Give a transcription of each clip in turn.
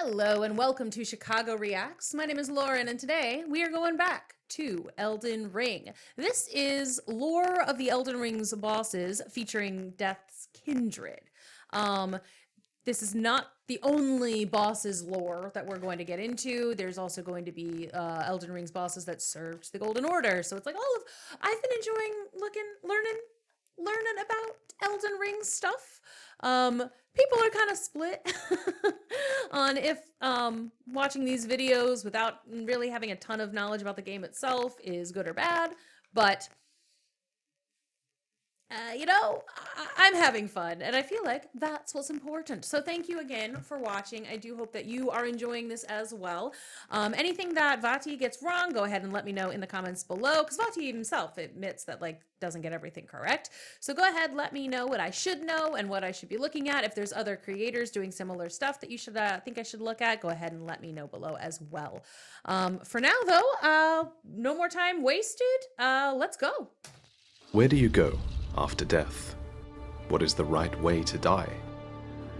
Hello and welcome to Chicago Reacts. My name is Lauren and today we are going back to Elden Ring. This is lore of the Elden Ring's bosses featuring Death's Kindred. This is not the only bosses lore that we're going to get into. There's also going to be Elden Ring's bosses that served the Golden Order. So it's like I've been enjoying learning about Elden Ring stuff. People are kind of split on if watching these videos without really having a ton of knowledge about the game itself is good or bad, but I'm having fun, and I feel like that's what's important. So thank you again for watching. I do hope that you are enjoying this as well. Anything that Vati gets wrong, go ahead and let me know in the comments below, because Vati himself admits that doesn't get everything correct. So go ahead, let me know what I should know and what I should be looking at. If there's other creators doing similar stuff that you should think I should look at, go ahead and let me know below as well. For now, though, no more time wasted. Let's go. Where do you go after death? What is the right way to die?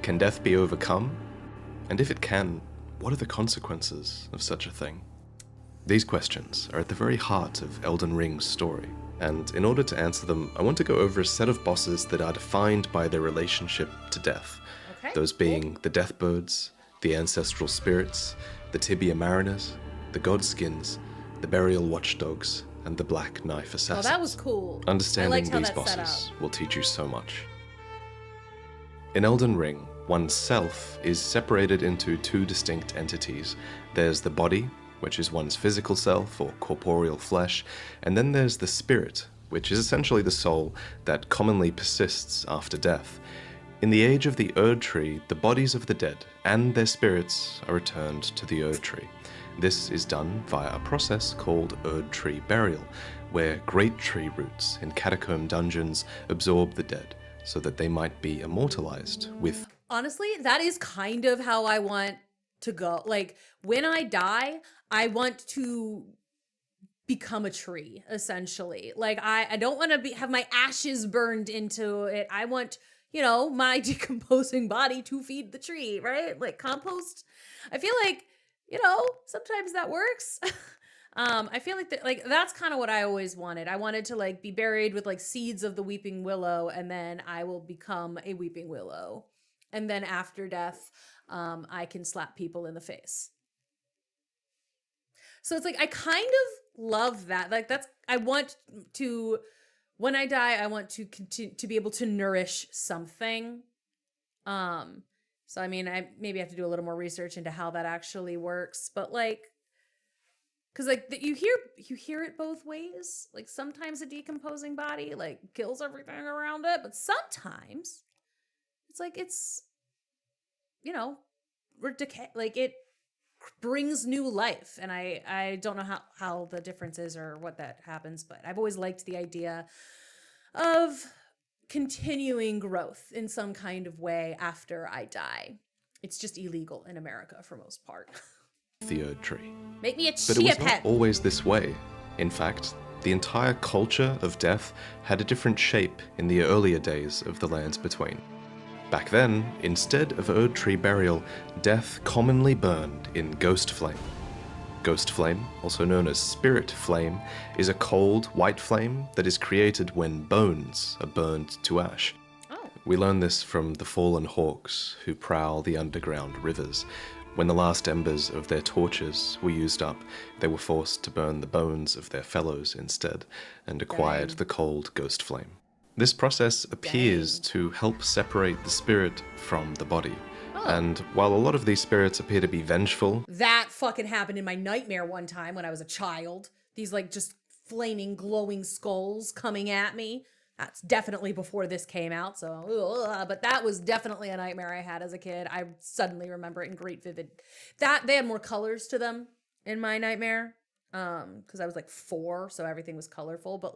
Can death be overcome? And if it can, what are the consequences of such a thing? These questions are at the very heart of Elden Ring's story, and in order to answer them, I want to go over a set of bosses that are defined by their relationship to death. Okay, those being the Deathbirds, the Ancestral Spirits, the Tibia Mariners, the Godskins, the Burial Watchdogs, and the Black Knife Assassins. Oh, that was cool. Understanding these bosses will teach you so much. In Elden Ring, one's self is separated into two distinct entities. There's the body, which is one's physical self or corporeal flesh, and then there's the spirit, which is essentially the soul that commonly persists after death. In the age of the Erdtree, the bodies of the dead and their spirits are returned to the Erdtree. This is done via a process called Erdtree burial, where great tree roots in catacomb dungeons absorb the dead so that they might be immortalized with... Honestly, that is kind of how I want to go. Like, when I die, I want to become a tree, essentially. Like, I don't want to have my ashes burned into it. I want, my decomposing body to feed the tree, right? Like, compost. I feel like, sometimes that works. I feel like that's kind of what I always wanted. I wanted to be buried with seeds of the weeping willow, and then I will become a weeping willow. And then after death, I can slap people in the face. So it's I kind of love that. I want to, when I die, I want to continue to be able to nourish something. So, I mean, I maybe have to do a little more research into how that actually works, but because you hear it both ways. Sometimes a decomposing body kills everything around it, but sometimes it's we're decay. It brings new life, and I don't know how the difference is or what that happens, but I've always liked the idea of continuing growth in some kind of way after I die. It's just illegal in America for most part. The Erdtree. Make me a But it chia was pet. not always this way. In fact, the entire culture of death had a different shape in the earlier days of the Lands Between. Back then, instead of Erdtree burial, death commonly burned in ghost flame. Ghost flame, also known as spirit flame, is a cold, white flame that is created when bones are burned to ash. Oh. We learn this from the fallen hawks who prowl the underground rivers. When the last embers of their torches were used up, they were forced to burn the bones of their fellows instead, and acquired the cold ghost flame. This process appears to help separate the spirit from the body. And while a lot of these spirits appear to be vengeful... That fucking happened in my nightmare one time when I was a child. These just flaming, glowing skulls coming at me. That's definitely before this came out, so... but that was definitely a nightmare I had as a kid. I suddenly remember it in great vivid... They had more colors to them in my nightmare. Because I was 4, so everything was colorful, but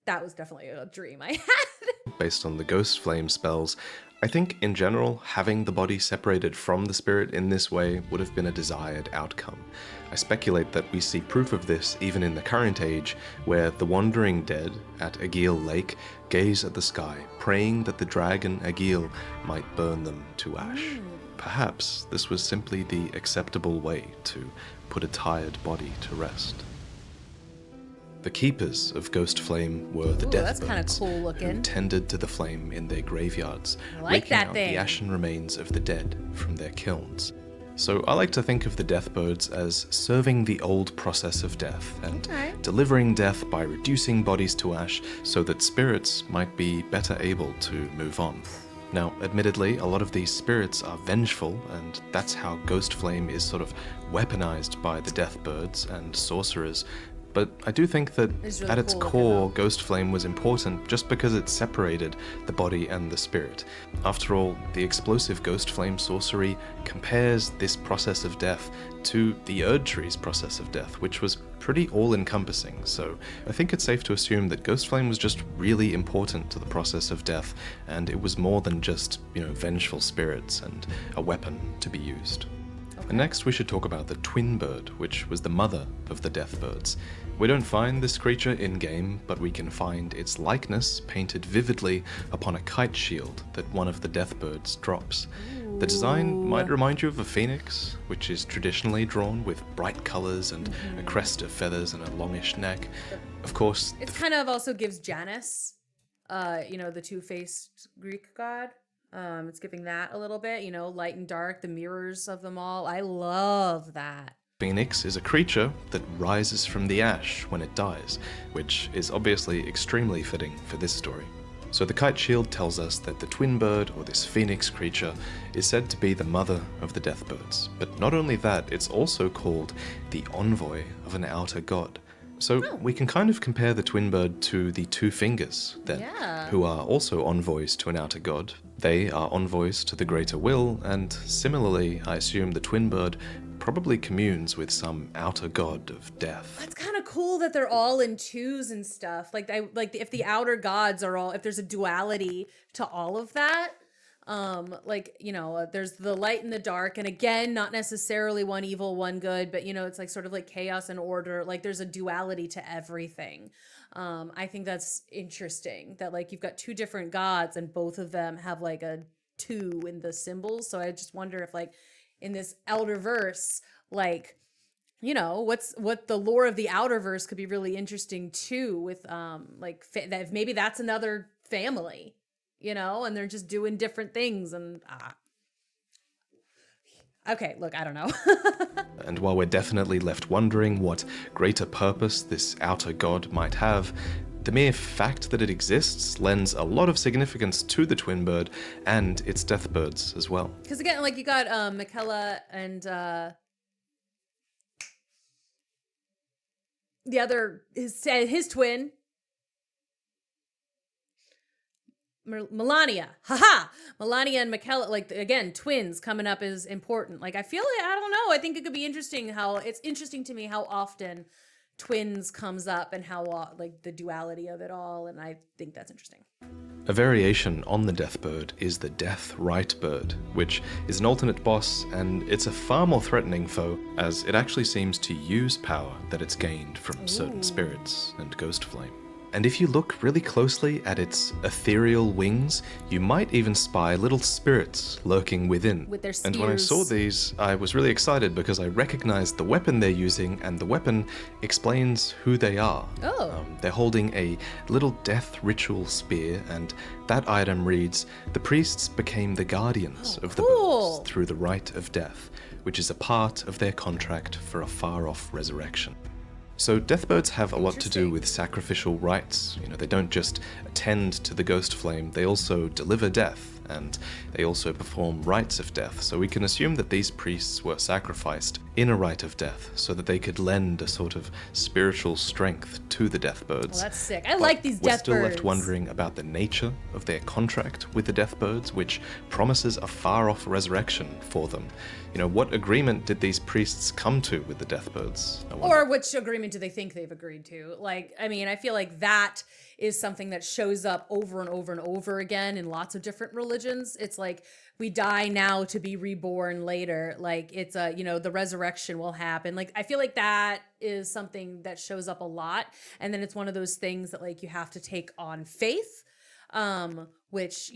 that was definitely a dream I had. Based on the ghost flame spells, I think in general, having the body separated from the spirit in this way would have been a desired outcome. I speculate that we see proof of this even in the current age, where the wandering dead at Agheel Lake gaze at the sky, praying that the dragon Agheel might burn them to ash. perhaps this was simply the acceptable way to put a tired body to rest. The keepers of Ghost Flame were the death that's kind of birds, cool looking. who tended to the flame in their graveyards, like raking that out thing. the ashen remains of the dead from their kilns. So I like to think of the death birds as serving the old process of death and delivering death by reducing bodies to ash so that spirits might be better able to move on. Now, admittedly, a lot of these spirits are vengeful, and that's how Ghost Flame is sort of weaponized by the death birds and sorcerers. But I do think that really at its cool looking, core, though. Ghost Flame was important just because it separated the body and the spirit. After all, the explosive Ghost Flame sorcery compares this process of death to the Erdtree's process of death, which was pretty all-encompassing. So I think it's safe to assume that Ghost Flame was just really important to the process of death, and it was more than just, vengeful spirits and a weapon to be used. And next we should talk about the twin bird, which was the mother of the death birds. We don't find this creature in-game, but we can find its likeness painted vividly upon a kite shield that one of the death birds drops. The design might remind you of a phoenix, which is traditionally drawn with bright colors and a crest of feathers and a longish neck. Of course, It kind of also gives Janus, the two-faced Greek god. It's giving that a little bit, light and dark, the mirrors of them all. I love that. Phoenix is a creature that rises from the ash when it dies, which is obviously extremely fitting for this story. So the kite shield tells us that the twin bird, or this phoenix creature, is said to be the mother of the death birds. But not only that, it's also called the envoy of an outer god. So we can kind of compare the twin bird to the two fingers, then, who are also envoys to an outer god. They are envoys to the greater will, and similarly, I assume the twin bird probably communes with some outer god of death. It's kind of cool that they're all in twos and stuff. Like if the outer gods are all, if there's a duality to all of that, there's the light and the dark, and again, not necessarily one evil, one good, but it's like sort of like chaos and order. Like there's a duality to everything. I think that's interesting that like you've got two different gods and both of them have like a 2 in the symbols. So I just wonder if like in this elder verse, like, what the lore of the outer verse could be really interesting too, with that maybe that's another family, and they're just doing different things and okay, look, I don't know. And while we're definitely left wondering what greater purpose this outer god might have, the mere fact that it exists lends a lot of significance to the twin bird and its death birds as well. Because again, like you got Michaela and the other, his twin, Melania. Melania and Michaela, like again, twins coming up is important. Like I feel like, I don't know, I think it could be interesting it's interesting to me how often twins comes up and how like the duality of it all, and I think that's interesting. A variation on the death bird is the death right bird, which is an alternate boss, and it's a far more threatening foe, as it actually seems to use power that it's gained from certain spirits and ghost flame. And if you look really closely at its ethereal wings, you might even spy little spirits lurking within. With their spears. And when I saw these, I was really excited because I recognized the weapon they're using, and the weapon explains who they are. They're holding a little death ritual spear, and that item reads, "The priests became the guardians of the birds through the rite of death, which is a part of their contract for a far-off resurrection." So deathbirds have a lot to do with sacrificial rites. They don't just attend to the ghost flame, they also deliver death, and they also perform rites of death. So we can assume that these priests were sacrificed in a rite of death so that they could lend a sort of spiritual strength to the deathbirds. Well, that's sick. I like these deathbirds. We're still left wondering about the nature of their contract with the deathbirds, which promises a far-off resurrection for them. What agreement did these priests come to with the deathbirds? Or which agreement do they think they've agreed to? Like, I mean, I feel like that is something that shows up over and over and over again in lots of different religions. It's like, we die now to be reborn later. Like, it's the resurrection will happen. Like, I feel like that is something that shows up a lot. And then it's one of those things that, like, you have to take on faith, which,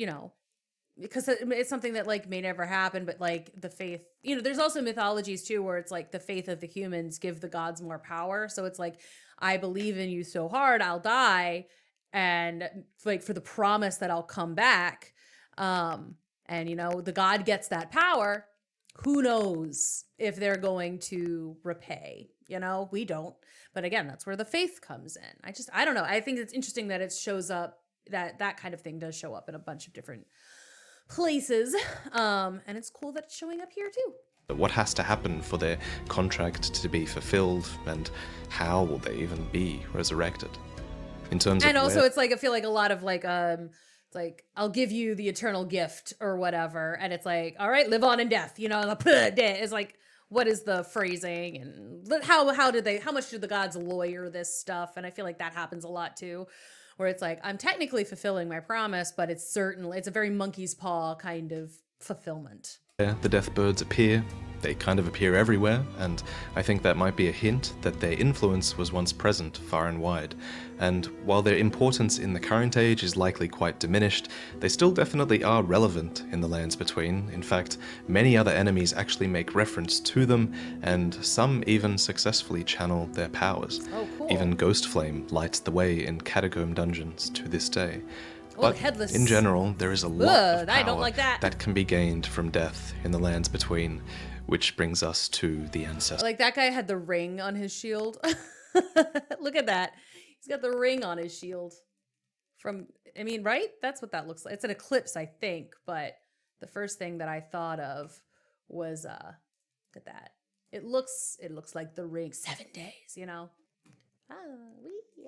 because it's something that like may never happen, but like the faith, there's also mythologies too where it's like the faith of the humans give the gods more power. So it's like, I believe in you so hard I'll die, and like for the promise that I'll come back. And the god gets that power. Who knows if they're going to repay? We don't. But again, that's where the faith comes in. I don't know. I think it's interesting that it shows up, that kind of thing does show up in a bunch of different places. And it's cool that it's showing up here too. What has to happen for their contract to be fulfilled, and how will they even be resurrected? In terms and of also it's like, I feel like a lot of like it's like, I'll give you the eternal gift or whatever, and it's like, all right, live on in death, it's like, what is the phrasing, and how much do the gods lawyer this stuff? And I feel like that happens a lot too, where it's like, I'm technically fulfilling my promise, but it's a very monkey's paw kind of fulfillment. The death birds appear. They kind of appear everywhere, and I think that might be a hint that their influence was once present far and wide. And while their importance in the current age is likely quite diminished, they still definitely are relevant in the Lands Between. In fact, many other enemies actually make reference to them, and some even successfully channel their powers. Oh, cool. Even Ghostflame lights the way in catacomb dungeons to this day. But headless. in general, there is a lot of power I don't like that can be gained from death in the Lands Between, which brings us to the Ancestral. Like, that guy had the ring on his shield. Look at that. He's got the ring on his shield. Right? That's what that looks like. It's an eclipse, I think, but the first thing that I thought of was, look at that. It looks like the ring. 7 days,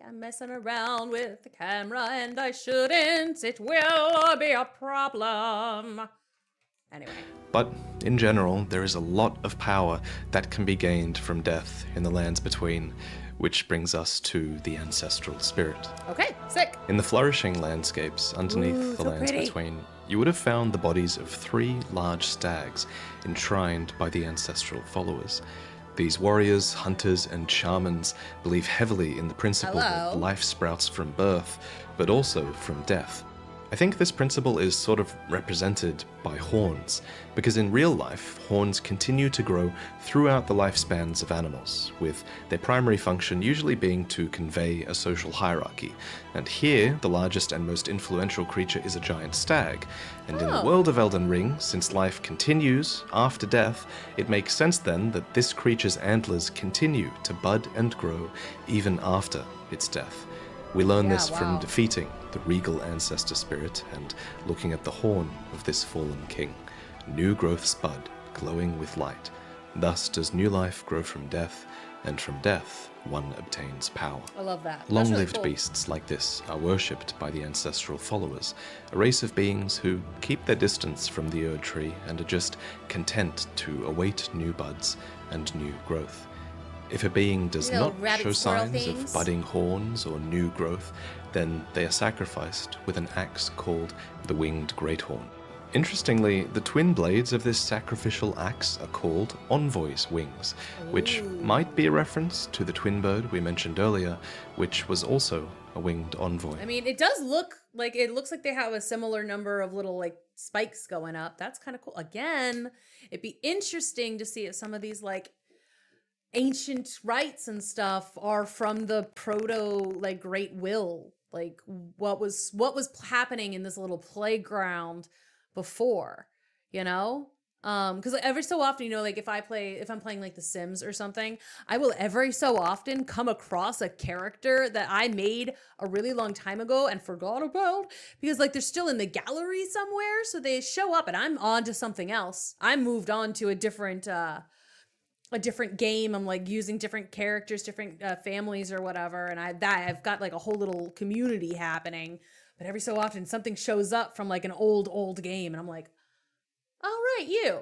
I'm messing around with the camera and I shouldn't. It will be a problem. Anyway. But in general, there is a lot of power that can be gained from death in the Lands Between, which brings us to the Ancestral Spirit. Okay, sick. In the flourishing landscapes underneath the Lands Between, you would have found the bodies of 3 large stags enshrined by the Ancestral followers. These warriors, hunters, and shamans believe heavily in the principle that life sprouts from birth, but also from death. I think this principle is sort of represented by horns, because in real life, horns continue to grow throughout the lifespans of animals, with their primary function usually being to convey a social hierarchy. And here, the largest and most influential creature is a giant stag. And in the world of Elden Ring, since life continues after death, it makes sense then that this creature's antlers continue to bud and grow even after its death. We learn this from defeating the regal ancestor spirit and looking at the horn of this fallen king. New growths bud, glowing with light. Thus does new life grow from death, and from death one obtains power. I love that. Long-lived beasts like this are worshipped by the ancestral followers, a race of beings who keep their distance from the Erdtree and are just content to await new buds and new growth. If a being does not show signs of budding horns or new growth, then they are sacrificed with an axe called the Winged Greathorn. Interestingly, the twin blades of this sacrificial axe are called Envoy's Wings, which might be a reference to the twin bird we mentioned earlier, which was also a winged envoy. It does look like they have a similar number of little like spikes going up. That's kind of cool. Again, it'd be interesting to see if some of these like ancient rites and stuff are from the proto like Great Will, like what was happening in this little playground before, because every so often, like if I'm playing like The Sims or something, I will every so often come across a character that I made a really long time ago and forgot about, because like they're still in the gallery somewhere, so they show up and I'm on to something else. I moved on to a different game. I'm like using different characters, different families or whatever, and I've got like a whole little community happening. But every so often something shows up from like an old game, and I'm like, all right, you.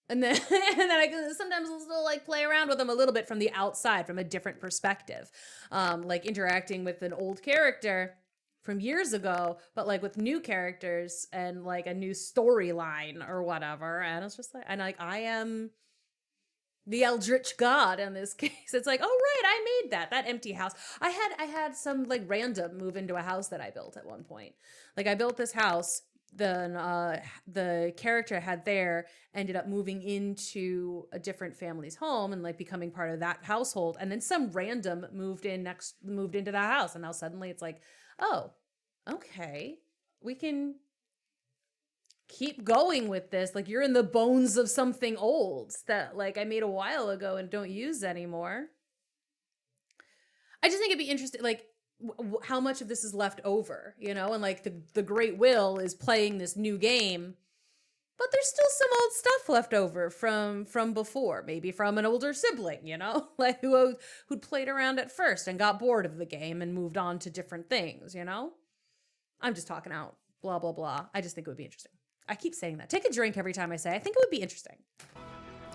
And then I can sometimes still like play around with them a little bit from the outside, from a different perspective, like interacting with an old character from years ago, but like with new characters and like a new storyline or whatever. And it's just like, and like I am the eldritch god in this case. It's like, oh right, I made that empty house. I had some like random move into a house that I built at one point. Like I built this house the character had there ended up moving into a different family's home and like becoming part of that household, and then some random moved into that house, and now suddenly it's like, oh, okay, we can keep going with this. Like, you're in the bones of something old that like I made a while ago and don't use anymore. I just think it'd be interesting, like how much of this is left over, you know, and like the Great Will is playing this new game, but there's still some old stuff left over from before, maybe from an older sibling, you know, like who'd played around at first and got bored of the game and moved on to different things, you know. I'm just talking out, blah blah blah. I just think it would be interesting. I keep saying that. Take a drink every time I say I think it would be interesting.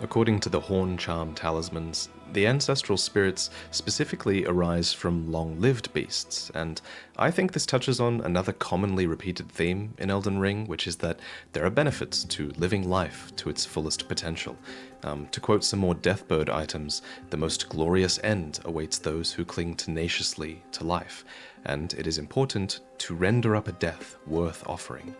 According to the Horn Charm talismans, the ancestral spirits specifically arise from long-lived beasts, and I think this touches on another commonly repeated theme in Elden Ring, which is that there are benefits to living life to its fullest potential. To quote some more Deathbird items, the most glorious end awaits those who cling tenaciously to life, and it is important to render up a death worth offering.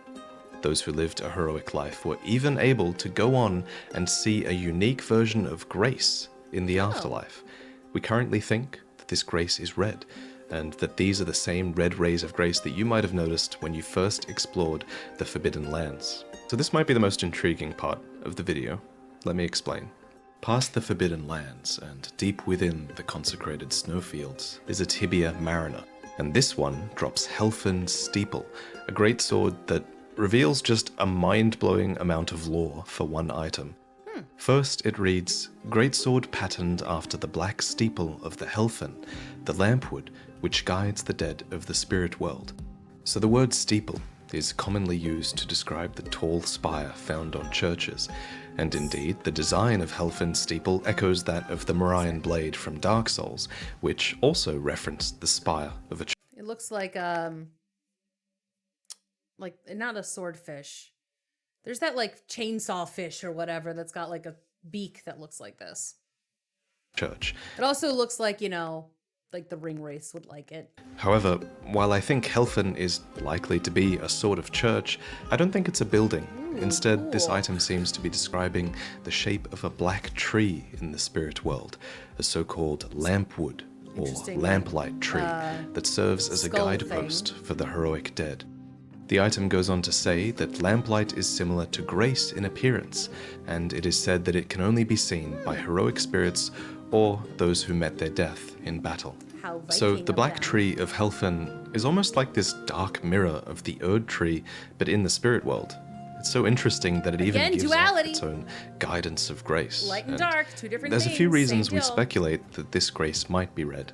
Those who lived a heroic life were even able to go on and see a unique version of grace in the afterlife. We currently think that this grace is red, and that these are the same red rays of grace that you might have noticed when you first explored the Forbidden Lands. So this might be the most intriguing part of the video. Let me explain. Past the Forbidden Lands and deep within the consecrated snowfields is a tibia mariner, and this one drops Helphen's Steeple, a great sword that reveals just a mind-blowing amount of lore for one item. First, it reads, "Greatsword patterned after the black steeple of the Helphen, the lampwood which guides the dead of the spirit world." So the word steeple is commonly used to describe the tall spire found on churches, and indeed, the design of Helphen's steeple echoes that of the Morion blade from Dark Souls, which also referenced the spire of a church. It looks like not a swordfish. There's that like chainsaw fish or whatever that's got like a beak that looks like this. Church. It also looks like, you know, like the ring wraiths would like it. However, while I think Helphen is likely to be a sort of church, I don't think it's a building. Instead, cool. This item seems to be describing the shape of a black tree in the spirit world, a so-called lampwood or lamplight tree that serves as a guidepost for the heroic dead. The item goes on to say that lamplight is similar to grace in appearance, and it is said that it can only be seen by heroic spirits or those who met their death in battle. So the black tree of Helphen is almost like this dark mirror of the Erdtree, but in the spirit world. It's so interesting that it even gives off its own guidance of grace. Light and dark, two different things. There's a few reasons we deal. Speculate that this grace might be red.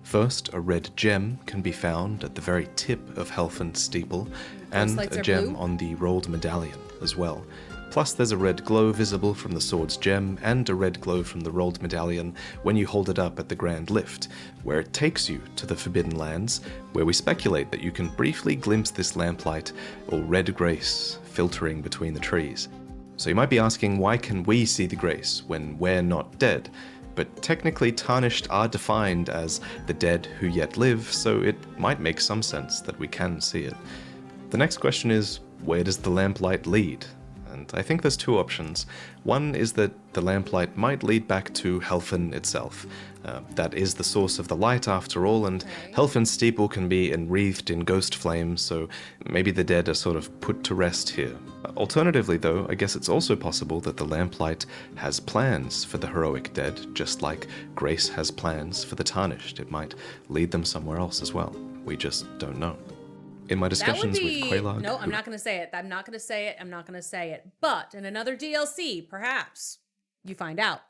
First, a red gem can be found at the very tip of Helphen's steeple, and a gem on the rolled medallion as well. Plus, there's a red glow visible from the sword's gem, and a red glow from the rolled medallion when you hold it up at the Grand Lift, where it takes you to the Forbidden Lands, where we speculate that you can briefly glimpse this lamplight, or red grace, filtering between the trees. So you might be asking, why can we see the grace when we're not dead? But technically tarnished are defined as the dead who yet live, so it might make some sense that we can see it. The next question is, where does the lamplight lead? And I think there's two options. One is that the lamplight might lead back to Helphen itself. That is the source of the light after all, and Helphen's steeple can be enwreathed in ghost flames, so maybe the dead are sort of put to rest here. Alternatively though, I guess it's also possible that the lamplight has plans for the heroic dead, just like grace has plans for the tarnished. It might lead them somewhere else as well. We just don't know. In my discussions with Quelaag... No, I'm not going to say it. I'm not going to say it. But in another DLC, perhaps, you find out.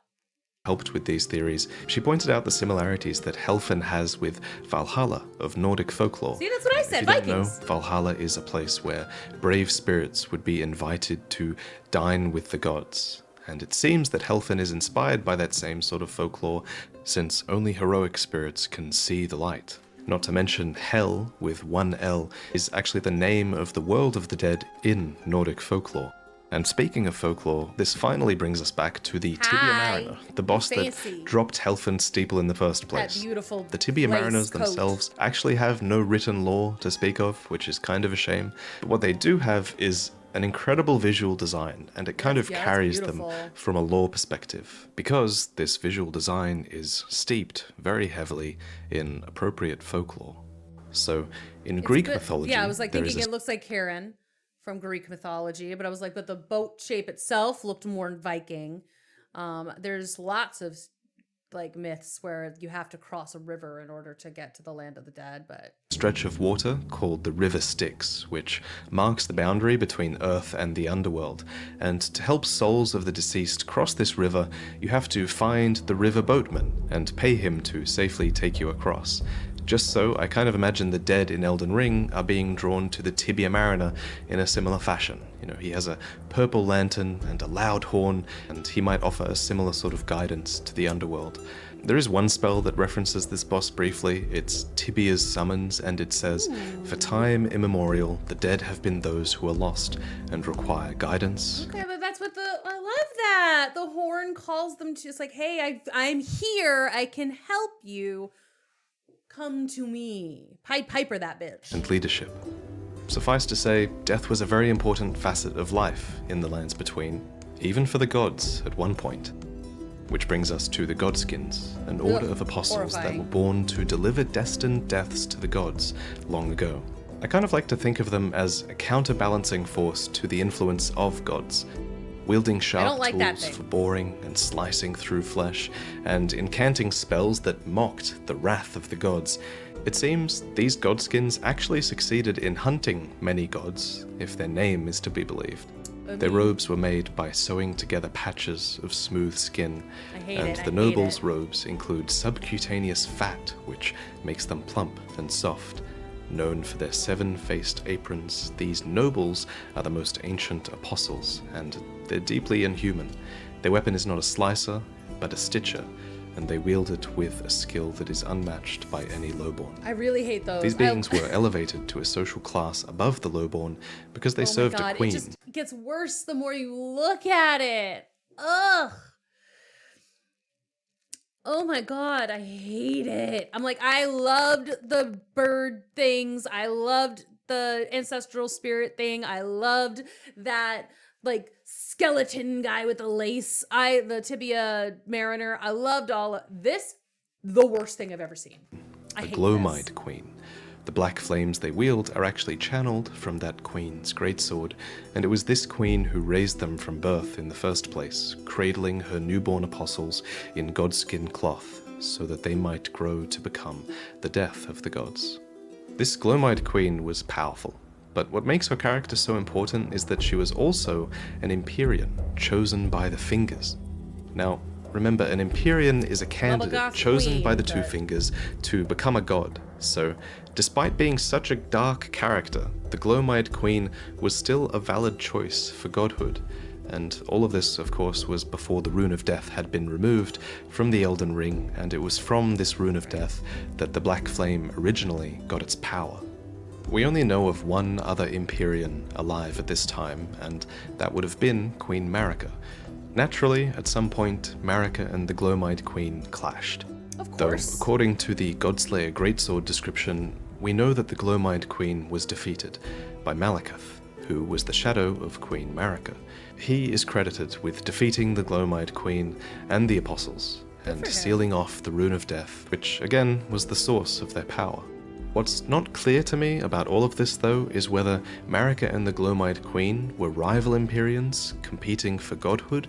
Helped with these theories, she pointed out the similarities that Helphen has with Valhalla of Nordic folklore. See, that's what I said, if you Vikings! Don't know, Valhalla is a place where brave spirits would be invited to dine with the gods. And it seems that Helphen is inspired by that same sort of folklore, since only heroic spirits can see the light. Not to mention, Hel, with one L, is actually the name of the world of the dead in Nordic folklore. And speaking of folklore, this finally brings us back to the Tibia Mariner, the boss that dropped Helphen's steeple in the first place. That beautiful The Tibia Mariners coat. themselves actually have no written lore to speak of, which is kind of a shame. But what they do have is an incredible visual design, and it kind of carries them from a lore perspective, because this visual design is steeped very heavily in appropriate folklore. So, in Greek mythology... Yeah, I was like thinking it looks like Karen from Greek mythology, but I was like, but the boat shape itself looked more Viking. There's lots of like myths where you have to cross a river in order to get to the land of the dead, but stretch of water called the River Styx, which marks the boundary between Earth and the underworld. And to help souls of the deceased cross this river, you have to find the river boatman and pay him to safely take you across. Just so, I kind of imagine the dead in Elden Ring are being drawn to the Tibia Mariner in a similar fashion. You know, he has a purple lantern and a loud horn, and he might offer a similar sort of guidance to the underworld. There is one spell that references this boss briefly. It's Tibia's Summons, and it says, "For time immemorial, the dead have been those who are lost and require guidance." Okay, but that's what I love that. The horn calls them to, it's like, hey, I'm here, I can help you. Come to me. Piper that bitch. And leadership. Suffice to say, death was a very important facet of life in the lands between, even for the gods at one point. Which brings us to the godskins, an order of apostles that were born to deliver destined deaths to the gods long ago. I kind of like to think of them as a counterbalancing force to the influence of gods, wielding sharp tools for boring and slicing through flesh, and incanting spells that mocked the wrath of the gods. It seems these godskins actually succeeded in hunting many gods, if their name is to be believed. Their robes were made by sewing together patches of smooth skin, and the nobles' robes include subcutaneous fat, which makes them plump and soft. Known for their 7-faced aprons, these nobles are the most ancient apostles, and they're deeply inhuman. Their weapon is not a slicer, but a stitcher, and they wield it with a skill that is unmatched by any lowborn. I really hate those. These beings were elevated to a social class above the lowborn because they served a queen. It just gets worse the more you look at it. Ugh. Oh my god, I hate it. I'm like, I loved the bird things. I loved the ancestral spirit thing. I loved that like skeleton guy with the lace. The Tibia Mariner. I loved all of this. The worst thing I've ever seen. The Glowmide Queen. The black flames they wield are actually channeled from that queen's greatsword, and it was this queen who raised them from birth in the first place, cradling her newborn apostles in godskin cloth, so that they might grow to become the death of the gods. This Glowmide Queen was powerful, but what makes her character so important is that she was also an Empyrean, chosen by the Fingers. Now, remember, an Empyrean is a candidate chosen by the Two Fingers to become a god. So, despite being such a dark character, the Glowmide Queen was still a valid choice for godhood. And all of this, of course, was before the Rune of Death had been removed from the Elden Ring, and it was from this Rune of Death that the Black Flame originally got its power. We only know of one other Empyrean alive at this time, and that would have been Queen Marika. Naturally, at some point, Marika and the Glowmide Queen clashed. Of course. Though, according to the Godslayer Greatsword description, we know that the Glowmide Queen was defeated by Malekith, who was the shadow of Queen Marika. He is credited with defeating the Glowmide Queen and the Apostles, and sealing off the Rune of Death, which again was the source of their power. What's not clear to me about all of this, though, is whether Marika and the Glowmide Queen were rival Empyreans competing for godhood,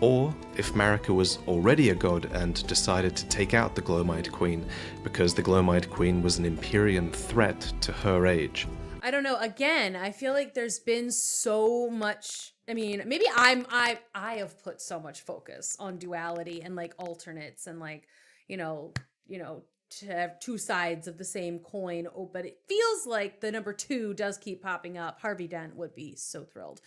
or if Marika was already a god and decided to take out the Glowmide Queen because the Glowmide Queen was an Empyrean threat to her age. I don't know. Again, I feel like there's been so much. I mean, maybe I have put so much focus on duality and like alternates and like, you know, to have two sides of the same coin. Oh, but it feels like the number 2 does keep popping up. Harvey Dent would be so thrilled.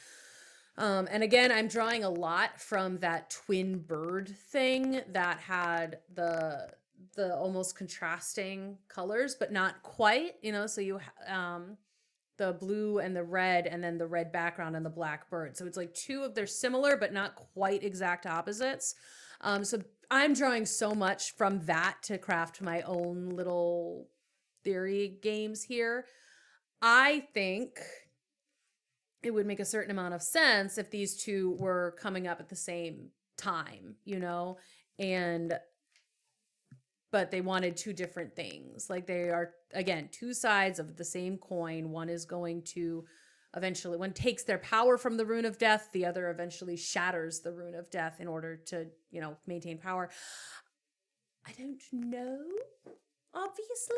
And again, I'm drawing a lot from that twin bird thing that had the almost contrasting colors, but not quite, so you, the blue and the red, and then the red background and the black bird. So it's like two of, they're similar but not quite exact opposites. So I'm drawing so much from that to craft my own little theory games here. I think it would make a certain amount of sense if these two were coming up at the same time, you know, but they wanted two different things. Like they are, again, two sides of the same coin. One is going to eventually, one takes their power from the rune of death. The other eventually shatters the rune of death in order to, you know, maintain power. I don't know, obviously.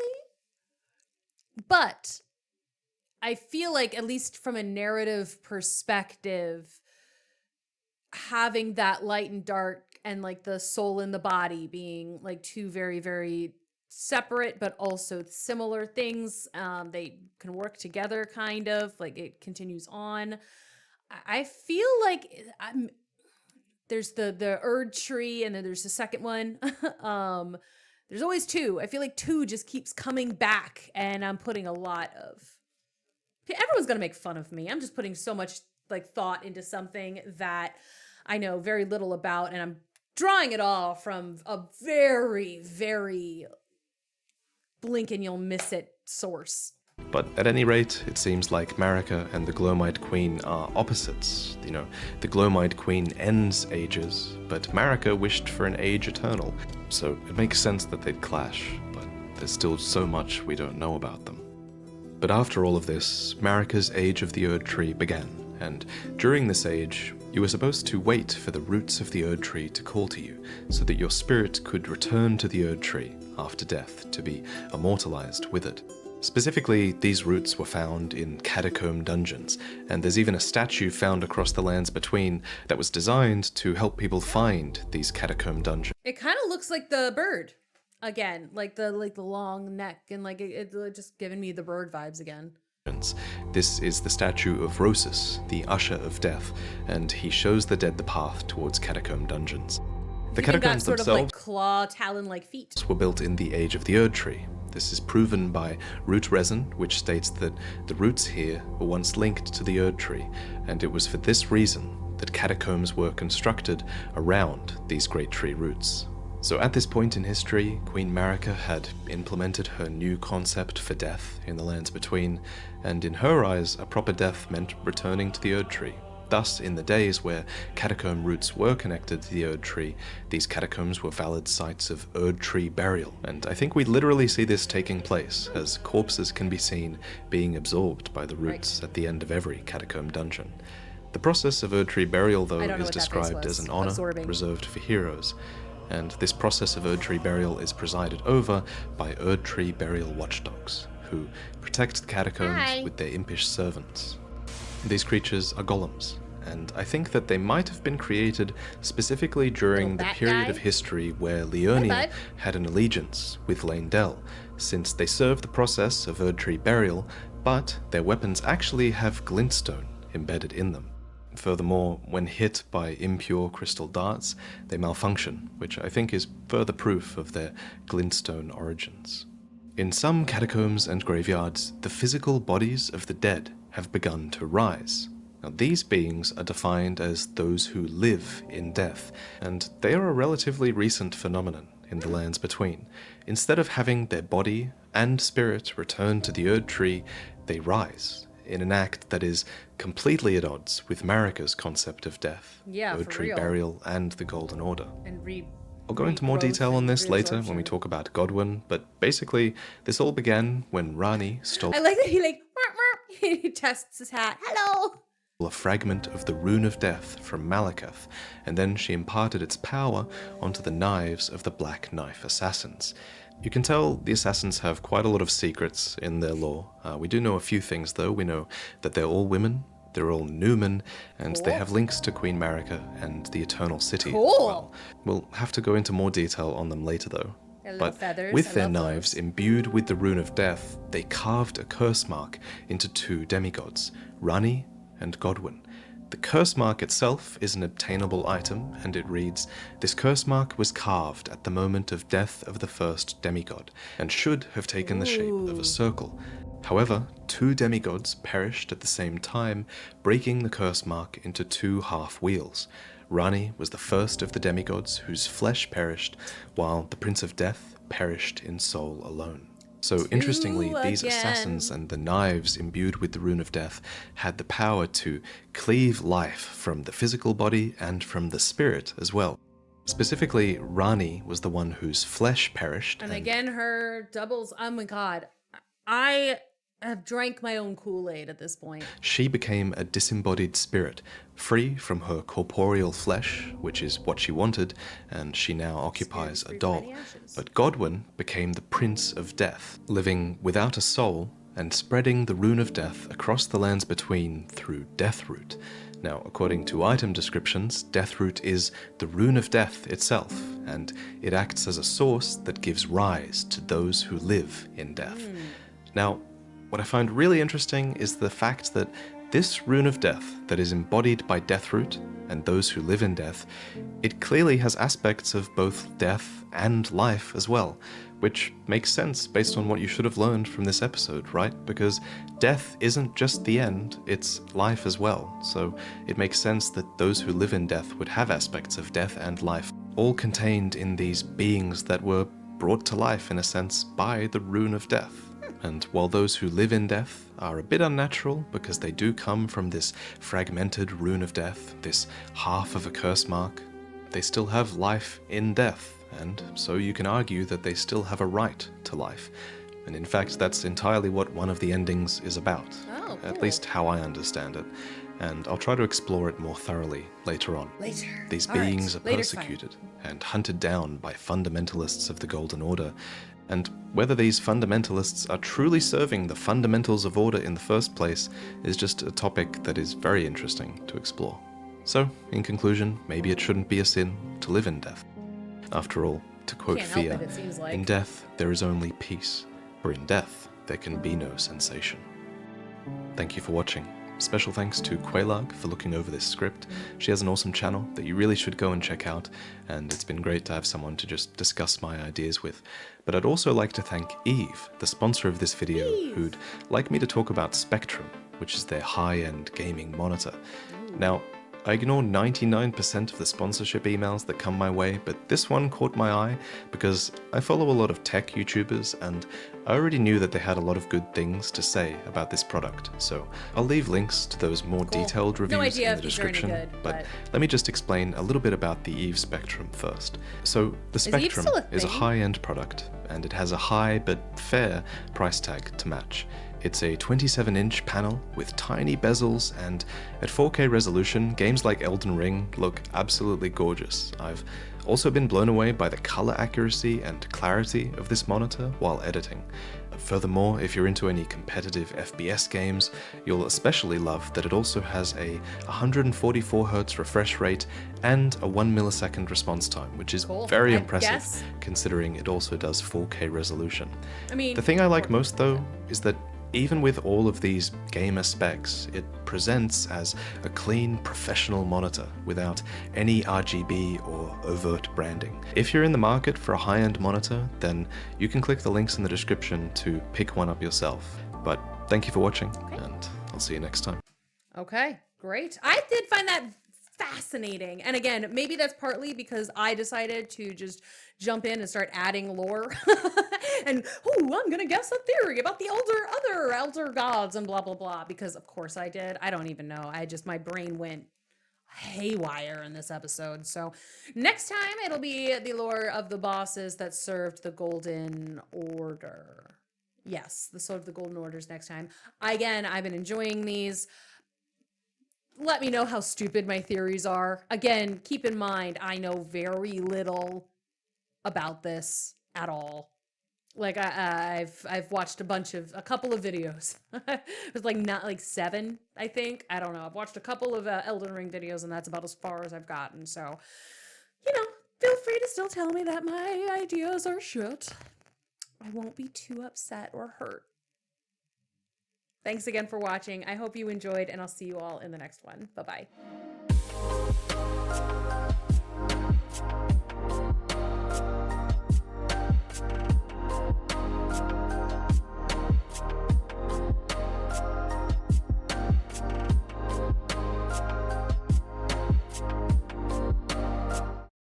But I feel like, at least from a narrative perspective, having that light and dark and like the soul and the body being like two very, very separate but also similar things, they can work together, kind of like it continues on. I feel like there's the Erdtree, and then there's the second one. There's always two. I feel like two just keeps coming back, and I'm putting a lot of, everyone's gonna make fun of me. I'm just putting so much like thought into something that I know very little about, and I'm drawing it all from a very, very blink and you'll miss it source. But at any rate, it seems like Marika and the Glowmite Queen are opposites. You know, the Glowmite Queen ends ages, but Marika wished for an age eternal. So it makes sense that they'd clash, but there's still so much we don't know about them. But after all of this, Marika's Age of the Erdtree began, and during this age, you were supposed to wait for the roots of the Erdtree to call to you, so that your spirit could return to the Erdtree after death to be immortalized with it. Specifically, these roots were found in catacomb dungeons, and there's even a statue found across the lands between that was designed to help people find these catacomb dungeons. It kind of looks like the bird again, like the long neck, and like it just giving me the bird vibes again. This is the statue of Rosus, the Usher of Death, and he shows the dead the path towards catacomb dungeons. The catacombs sort themselves of like claw, talon-like feet were built in the Age of the Erdtree. This is proven by root resin, which states that the roots here were once linked to the Erdtree, and it was for this reason that catacombs were constructed around these great tree roots. So at this point in history, Queen Marika had implemented her new concept for death in the lands between, and in her eyes, a proper death meant returning to the Erdtree. Thus, in the days where catacomb roots were connected to the Erdtree, these catacombs were valid sites of Erdtree burial, and I think we literally see this taking place, as corpses can be seen being absorbed by the roots at the end of every catacomb dungeon. The process of Erdtree burial, though, is described as an honor reserved for heroes, and this process of Erdtree burial is presided over by Erdtree burial watchdogs, who protect the catacombs with their impish servants. These creatures are golems, and I think that they might have been created specifically during the period of history where Leonia had an allegiance with Leyndell, since they serve the process of Erdtree burial, but their weapons actually have glintstone embedded in them. Furthermore, when hit by impure crystal darts, they malfunction, which I think is further proof of their glintstone origins. In some catacombs and graveyards, the physical bodies of the dead have begun to rise. Now, these beings are defined as those who live in death, and they are a relatively recent phenomenon in the lands between. Instead of having their body and spirit return to the Erdtree, they rise, in an act that is completely at odds with Marika's concept of death, Erdtree burial, and the Golden Order. I'll go into more detail on this later when we talk about Godwin, but basically, this all began when Rani stole... I like that he tests his hat. Hello! A fragment of the Rune of Death from Malekith, and then she imparted its power onto the knives of the Black Knife Assassins. You can tell the Assassins have quite a lot of secrets in their lore. We do know a few things, though. We know that they're all women, they're all Newman, and they have links to Queen Marika and the Eternal City as well. We'll have to go into more detail on them later, though. But with their knives imbued with the Rune of Death, they carved a curse mark into two demigods, Rani and Godwin. The curse mark itself is an obtainable item, and it reads, "This curse mark was carved at the moment of death of the first demigod, and should have taken the shape of a circle. However, 2 demigods perished at the same time, breaking the curse mark into 2 half-wheels. Rani was the first of the demigods whose flesh perished, while the Prince of Death perished in soul alone. So interestingly, these assassins and the knives imbued with the Rune of Death had the power to cleave life from the physical body and from the spirit as well. Specifically, Rani was the one whose flesh perished. And again, her doubles, oh my god. I have drank my own Kool-Aid at this point. She became a disembodied spirit, free from her corporeal flesh, which is what she wanted, and she now occupies a doll. But Godwyn became the Prince of Death, living without a soul and spreading the Rune of Death across the lands between through Deathroot. Now, according to item descriptions, Deathroot is the Rune of Death itself, and it acts as a source that gives rise to those who live in death. Now, what I find really interesting is the fact that this Rune of Death that is embodied by Deathroot and those who live in death, it clearly has aspects of both death and life as well, which makes sense based on what you should have learned from this episode, right? Because death isn't just the end, it's life as well. So it makes sense that those who live in death would have aspects of death and life, all contained in these beings that were brought to life, in a sense, by the Rune of Death. And while those who live in death are a bit unnatural because they do come from this fragmented Rune of Death, this half of a curse mark, they still have life in death, and so you can argue that they still have a right to life. And in fact, that's entirely what one of the endings is about, at least how I understand it. And I'll try to explore it more thoroughly later on. These beings are persecuted and hunted down by fundamentalists of the Golden Order, and whether these fundamentalists are truly serving the fundamentals of order in the first place is just a topic that is very interesting to explore. So, in conclusion, maybe it shouldn't be a sin to live in death. After all, to quote Fia, in death there is only peace, for in death there can be no sensation. Thank you for watching. Special thanks to Quelaag for looking over this script. She has an awesome channel that you really should go and check out, and it's been great to have someone to just discuss my ideas with. But I'd also like to thank Eve, the sponsor of this video, who'd like me to talk about Spectrum, which is their high-end gaming monitor. Now, I ignore 99% of the sponsorship emails that come my way, but this one caught my eye because I follow a lot of tech YouTubers and I already knew that they had a lot of good things to say about this product. So I'll leave links to those more detailed reviews in the description, but let me just explain a little bit about the Eve Spectrum first. So the Spectrum is a high-end product and it has a high but fair price tag to match. It's a 27-inch panel with tiny bezels, and at 4K resolution, games like Elden Ring look absolutely gorgeous. I've also been blown away by the color accuracy and clarity of this monitor while editing. Furthermore, if you're into any competitive FPS games, you'll especially love that it also has a 144Hz refresh rate and a 1 millisecond response time, which is very impressive considering it also does 4K resolution. The thing I like most though is that even with all of these gamer specs, it presents as a clean, professional monitor without any RGB or overt branding. If you're in the market for a high-end monitor, then you can click the links in the description to pick one up yourself. But thank you for watching, and I'll see you next time. Okay, great. I did find that fascinating. And again, maybe that's partly because I decided to just jump in and start adding lore. And, I'm going to guess a theory about the other elder gods and blah, blah, blah. Because of course I did. I don't even know. My brain went haywire in this episode. So next time it'll be the lore of the bosses that served the Golden Order. Yes, the Sword of the Golden Orders next time. Again, I've been enjoying these. Let me know how stupid my theories are. Again, keep in mind, I know very little about this at all. Like I've watched a couple of videos. It was not 7, I think. I don't know. I've watched a couple of Elden Ring videos, and that's about as far as I've gotten. So, feel free to still tell me that my ideas are shit. I won't be too upset or hurt. Thanks again for watching. I hope you enjoyed, and I'll see you all in the next one. Bye-bye.